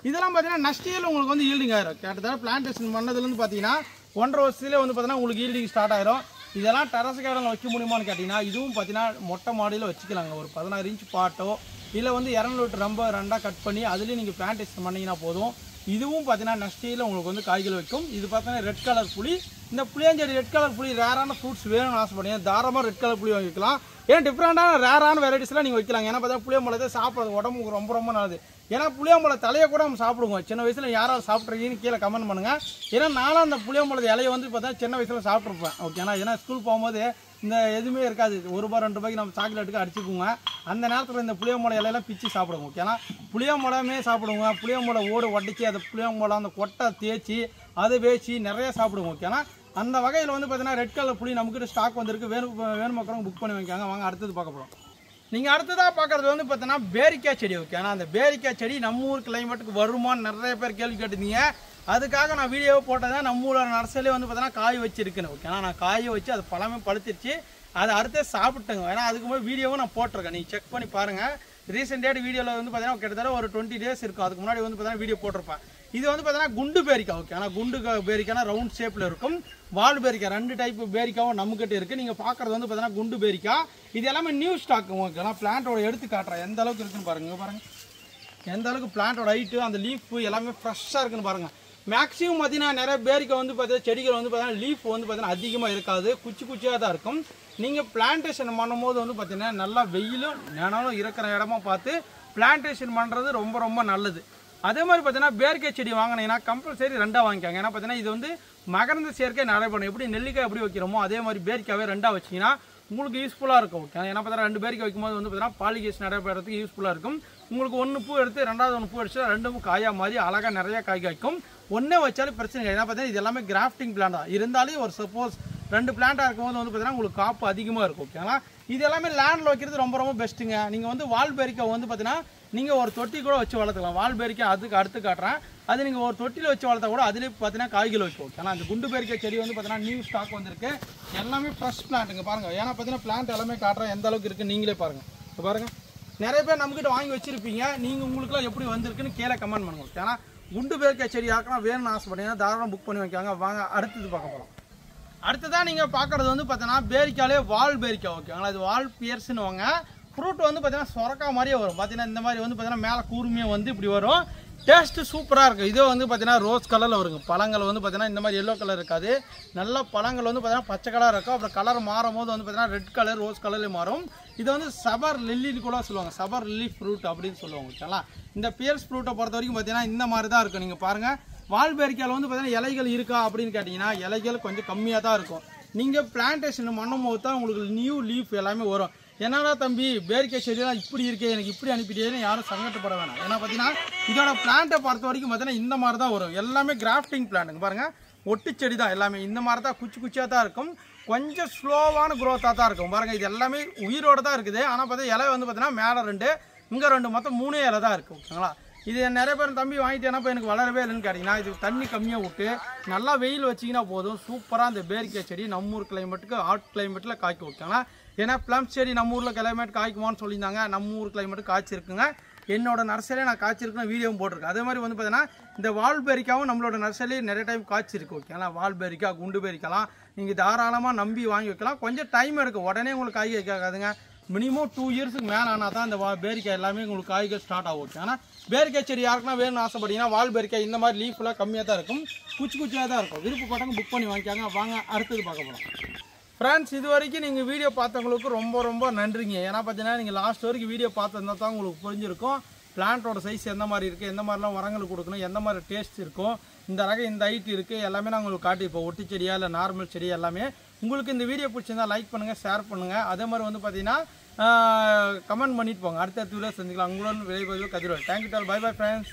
Speaker 1: இதெல்லாம் பார்த்தீங்கன்னா நெக்ஸ்ட் இயரில் உங்களுக்கு வந்து ஈல்டிங் ஆயிரும். கிட்டத்தட்ட பிளான்டேஷன் பண்ணதுலேருந்து பார்த்தீங்கன்னா 1.5 வருஷத்துலேயே வந்து பார்த்தீங்கன்னா உங்களுக்கு ஈல்டிங் ஸ்டார்ட் ஆயிரும். இதெல்லாம் டெரஸ் கார்டனில் வைக்க முடியுமான்னு கேட்டிங்கன்னா இதுவும் பார்த்தீங்கன்னா மொட்டை மாடியில் வச்சுக்கலாங்க. ஒரு 16 இன்ச் பாட்டோ இல்லை வந்து 200 லிட்டர் ரொம்ப 2ஆக கட் பண்ணி அதுலேயும் நீங்கள் பிளான்டேஷன் பண்ணிங்கன்னா போதும். இதுவும் பார்த்தீங்கன்னா நெக்ஸ்ட் இயரில் உங்களுக்கு வந்து காய்கள் வைக்கும். இது பார்த்தீங்கன்னா ரெட் கலர் புளி. இந்த புளியாஞ்செடி ரெட் கலர் புளி ரேரான ஃப்ரூட்ஸ் வேணும்னு ஆசைப்படுங்க தாராளமாக ரெட் கலர் புளி வாங்கிக்கலாம். ஏன் டிஃப்ரெண்டான ரேரான வெரைட்டிஸ்லாம் நீங்கள் வைக்கலாம். ஏன்னா பார்த்தா புளியம்பழத்தை சாப்பிட்றது உடம்புக்கு ரொம்ப நல்லது. ஏன்னா புளியம்பழம் தலையை கூட நம்ம சாப்பிடுவோம். சின்ன வயசில் யாராவது சாப்பிட்றீங்கன்னு கீழே கமெண்ட் பண்ணுங்கள். ஏன்னா நானும் அந்த புளியம்பழத்தை இலையை வந்து பார்த்தா சின்ன வயசில் சாப்பிட்ருப்பேன். ஓகேனா, ஏன்னா ஸ்கூல் போகும்போது இந்த எதுவுமே இருக்காது. ₹1-2 நம்ம சாக்லேட்டுக்கு அடிச்சுக்குவோங்க. அந்த நேரத்தில் இந்த புளியம்பழம் இலையெல்லாம் பிச்சு சாப்பிடுவோம். ஓகேனா, புளியம்பழமே சாப்பிடுவோங்க. புளியம்பழம் ஓடு உடச்சி அதை புளியம்பழம் அந்த கொட்டை தேய்ச்சி அதை வேச்சி நிறைய சாப்பிடுவோம். ஓகேனா, அந்த வகையில் வந்து பார்த்தீங்கன்னா ரெட் கலர் புளி நமக்கிட்ட ஸ்டாக் வந்திருக்கு. வேணும் மக்களும் புக் பண்ணி வைக்காங்க. வாங்க அடுத்தது பார்க்க போகிறோம். நீங்கள் அடுத்ததாக பார்க்குறது வந்து பார்த்தீங்கன்னா பேரிக்காய் செடி. ஓகே, ஆனால் அந்த பேரிக்காய் செடி நம்ம ஊர் கிளைமேட்டுக்கு வருமானு நிறைய பேர் கேள்வி கேட்டிருந்தீங்க. அதுக்காக நான் வீடியோவை போட்டதான் நம்ம ஊரோட நர்சரியிலே வந்து பார்த்தீங்கன்னா காய் வச்சுருக்குன்னு. ஓகேனா, நான் காயை வச்சு அது பழமே பழுத்திருச்சு. அதை அடுத்தே சாப்பிட்டுங்க. ஏன்னா அதுக்கு போய் வீடியோவும் நான் போட்டிருக்கேன். நீங்கள் செக் பண்ணி பாருங்கள். ரீசெண்ட் டேட் வீடியோவில் வந்து பார்த்தீங்கன்னா கிட்டத்தட்ட ஒரு 20 days இருக்கும். அதுக்கு முன்னாடி வந்து பார்த்தீங்கன்னா வீடியோ போட்டிருப்பேன். இது வந்து பார்த்தீங்கன்னா குண்டு பேரிக்காய். ஓகே, ஆனால் குண்டு பேரிக்காய்னா ரவுண்ட் ஷேப்பில் இருக்கும். வால் பேரிக்காய் 2 டைப் பேரிக்காவும் நம்மகிட்ட இருக்குது. நீங்கள் பார்க்குறது வந்து பார்த்தீங்கன்னா குண்டு பேரிக்காய். இது எல்லாமே நியூ ஸ்டாக். ஓகேனா, பிளான்ட்டோட எடுத்து காட்டுறேன் எந்த அளவுக்கு இருக்குன்னு பாருங்கள். எந்த அளவுக்கு பிளான்ட்டோட ஹைட்டு அந்த லீஃப் எல்லாமே ஃப்ரெஷ்ஷாக இருக்குன்னு பாருங்கள். மேக்ஸிமம் பார்த்தீங்கன்னா நிறைய பேரிக்காய் வந்து பார்த்தீங்கன்னா செடிகள் வந்து பார்த்தீங்கன்னா லீஃப் வந்து பார்த்தீங்கன்னா அதிகமாக இருக்காது. குச்சியாக தான் இருக்கும். நீங்கள் பிளான்டேஷன் பண்ணும்போது வந்து பார்த்தீங்கன்னா நல்லா வெயிலும் நிழலும் இருக்கிற இடமா பார்த்து பிளான்டேஷன் பண்ணுறது ரொம்ப நல்லது. அதே மாதிரி பார்த்தீங்கன்னா பேரிக்காய் செடி வாங்கினீங்கன்னா கம்பல்சரி 2ஆக வாங்கிக்காங்க. ஏன்னா பார்த்தீங்கன்னா இது வந்து மகரந்த சேர்க்கை நடைபெறும். எப்படி நெல்லிக்காய் எப்படி வைக்கிறோமோ அதே மாதிரி பேரிக்காவே 2ஆக வச்சிங்கன்னா உங்களுக்கு யூஸ்ஃபுல்லாக இருக்கும். ஓகே, ஏன்னா பார்த்தீங்கன்னா 2 பேரிக்காய் வைக்கும்போது வந்து பார்த்தீங்கன்னா பாலிகேஷன் நடைபெறதுக்கு யூஸ்ஃபுல்லாக இருக்கும். உங்களுக்கு 1 பூ எடுத்து 2வது 1 பூ அடிச்சா 2 காயாக மாதிரி அழகாக நிறைய காய் காய்க்கும். ஒன்றே வச்சாலும் பிரச்சனை இல்லை. ஏன்னா பார்த்தீங்கன்னா இது எல்லாமே கிராஃப்டிங் பிளான்ட் தான். இருந்தாலும் ஒரு சப்போஸ் 2 பிளான்ட்டாக இருக்கும்போது வந்து பார்த்தீங்கன்னா உங்களுக்கு காப்பு அதிகமாக இருக்கும். ஓகேங்களா, இது எல்லாமே லேண்டில் வைக்கிறது ரொம்ப பெஸ்ட்டுங்க. நீங்கள் வந்து வால் பேரிக்காய் வந்து பார்த்தீங்கன்னா நீங்கள் ஒரு தொட்டி கூட வச்சு வளர்த்துக்கலாம். வால் பேரிக்காய் அதுக்கு அடுத்து காட்டுறேன். அது நீங்கள் ஒரு தொட்டியில் வச்சு வளர்த்தா கூட அதுலேயே பார்த்தீங்கன்னா காய்கள் வைக்கும். ஓகே, ஆனால் அந்த குண்டு பேரிக்காய் செடி வந்து பார்த்தீங்கன்னா நியூ ஸ்டாக் வந்திருக்கு. எல்லாமே ஃப்ரெஷ் பிளான்ட்டுங்க பாருங்கள். ஏன்னா பார்த்தீங்கன்னா பிளான்ட் எல்லாமே காட்டுறேன் எந்த அளவுக்கு இருக்குது நீங்களே பாருங்கள். இப்போ பாருங்கள் நிறைய பேர் நம்மகிட்ட வாங்கி வச்சுருப்பீங்க. நீங்கள் உங்களுக்குலாம் எப்படி வந்திருக்குன்னு கீழே கமெண்ட் பண்ணுங்க. ஓகே, ஆனால் குண்டு பேரிக்காய் செடி யாருக்கெல்லாம் வேணும்னு ஆசைப்பட்டீங்கன்னா தாராளம் புக் பண்ணி வைக்காங்க. வாங்க அடுத்தது பார்க்க போகிறோம். அடுத்ததான் நீங்கள் பார்க்குறது வந்து பார்த்தீங்கன்னா பேரிக்காலே வால் பேரிக்காய். ஓகேங்களா, இது வால் பியர்ஸ்ன்னு வாங்க. ஃப்ரூட் வந்து பார்த்தீங்கன்னா சொரக்கா மாதிரியே வரும். பார்த்தீங்கன்னா இந்த மாதிரி வந்து பார்த்தீங்கன்னா மேலே கூர்மையாக வந்து இப்படி வரும். டேஸ்ட்டு சூப்பராக இருக்கும். இதே வந்து பார்த்தீங்கன்னா ரோஸ் கலரில் வருங்க. பழங்கள் வந்து பார்த்தீங்கன்னா இந்த மாதிரி எல்லோ கலர் இருக்காது. நல்ல பழங்கள் வந்து பார்த்தீங்கன்னா பச்சை கலர் இருக்கும். அப்புறம் கலர் மாறும் போது வந்து பார்த்தீங்கன்னா ரெட் கலர் ரோஸ் கலர்லேயே மாறும். இது வந்து சபர் லில்லின்னு கூட சொல்லுவாங்க. சபர் லில்லி ஃப்ரூட் அப்படின்னு சொல்லுவாங்க. ஓகேங்களா, இந்த பியர்ஸ் ஃப்ரூட்டை பொறுத்த வரைக்கும் பார்த்தீங்கன்னா இந்த மாதிரி தான் இருக்கும். நீங்கள் பாருங்கள் வால் பேரிக்காயில் வந்து பார்த்தீங்கன்னா இலைகள் இருக்கா அப்படின்னு கேட்டிங்கன்னா இலைகள் கொஞ்சம் கம்மியாக தான் இருக்கும். நீங்கள் பிளான்டேஷன் பண்ணும்போது தான் உங்களுக்கு நியூ லீஃப் எல்லாமே வரும். என்னடா தம்பி பேரிக்காய் செடியெல்லாம் இப்படி இருக்கே, எனக்கு இப்படி அனுப்பிட்டேன்னு யாரும் சங்கடப்பட வேணாம். ஏன்னா பார்த்தீங்கன்னா இதோட பிளான்ட்டை பொறுத்த வரைக்கும் பார்த்தீங்கன்னா இந்த மாதிரி தான் வரும். எல்லாமே கிராஃப்டிங் பிளான்ட்டுங்க பாருங்கள், ஒட்டு செடி தான் எல்லாமே. இந்த மாதிரி தான் குச்சி குச்சியாக தான் இருக்கும், கொஞ்சம் ஸ்லோவான க்ரோத்தாக தான் இருக்கும் பாருங்கள். இது எல்லாமே உயிரோடு தான் இருக்குது. ஆனால் பார்த்தா இலை வந்து பார்த்தீங்கன்னா மேலே 2 இங்கே 2 மொத்தம் 3 இலை தான் இருக்குது. ஓகேங்களா? இது நிறைய பேர் தம்பி வாங்கிட்டேன்னா இப்போ எனக்கு வளரவே இல்லைன்னு கேட்டிங்கன்னா இது தண்ணி கம்மியாக விட்டு நல்லா வெயில் வச்சிங்கன்னா போதும், சூப்பராக அந்த பேரிக்காய் செடி நம்ம ஊர் கிளைமேட்டுக்கு ஹாட் கிளைமேட்டில் காய்க்கும். ஓகேங்களா? ஏன்னா ப்ளம்ஸ் செடி நம்ம ஊரில் கிளைமேட் காய்க்குமான்னு சொல்லியிருந்தாங்க. நம்ம ஊர் கிளைமேட்டு காய்ச்சிருக்குங்க. என்னோட நர்சரியில் நான் காய்ச்சிருக்குன்னு வீடியோவும் போட்டிருக்கேன். அதே மாதிரி வந்து பார்த்தீங்கன்னா இந்த வால் பேரிக்காவும் நம்மளோட நர்சரியில் நிறைய டைம் காய்ச்சிருக்கு. ஓகேங்களா? வால் பேரிக்காய், குண்டு பேரிக்காலாம் நீங்கள் தாராளமாக நம்பி வாங்கி வைக்கலாம். கொஞ்சம் டைம் எடுக்கும், உடனே உங்களுக்கு காய் வைக்காதுங்க. மினிமம் 2 இயர்ஸுக்கு மேலே ஆனால் தான் இந்த பேரிக்காய் எல்லாமே உங்களுக்கு காய்கள் ஸ்டார்ட் ஆகும். ஓகே, ஆனால் பேரிக்காய் செடி யாருக்குன்னா வேணும்னு ஆசைப்பட்டீங்கன்னா வால் பேரிக்காய் இந்த மாதிரி லீஃப்லாம் கம்மியாக தான் இருக்கும், குச்சி குச்சியாக தான் இருக்கும். விருப்பப்பட்டவங்க புக் பண்ணி வாங்கிக்காங்க. வாங்க அடுத்தது பார்க்க போகிறோம். ஃப்ரெண்ட்ஸ், இது வரைக்கும் நீங்கள் வீடியோ பார்த்தவங்களுக்கு ரொம்ப ரொம்ப நன்றிங்க. ஏன்னா பார்த்தீங்கன்னா நீங்கள் லாஸ்ட் வரைக்கும் வீடியோ பார்த்துருந்தா தான் உங்களுக்கு புரிஞ்சிருக்கும் பிளான்ட்டோட சைஸ் எந்த மாதிரி இருக்குது, எந்த மாதிரிலாம் உரங்கள் கொடுக்கணும், எந்த மாதிரி டேஸ்ட் இருக்கும், இந்த ரகம் இந்த ஹைட் இருக்குது, எல்லாமே நான் உங்களுக்கு காட்டியிருப்போம். ஒட்டு செடியா இல்லை நார்மல் செடி எல்லாமே. உங்களுக்கு இந்த வீடியோ பிடிச்சிருந்தா லைக் பண்ணுங்கள், ஷேர் பண்ணுங்கள். அதே மாதிரி வந்து பார்த்தீங்கன்னா கமெண்ட் பண்ணிட்டு போங்க. அடுத்த வீடியோ செஞ்சுக்கலாம். உங்களோட விளைவு கதிரோல். தேங்க்யூ டால். Bye bye friends.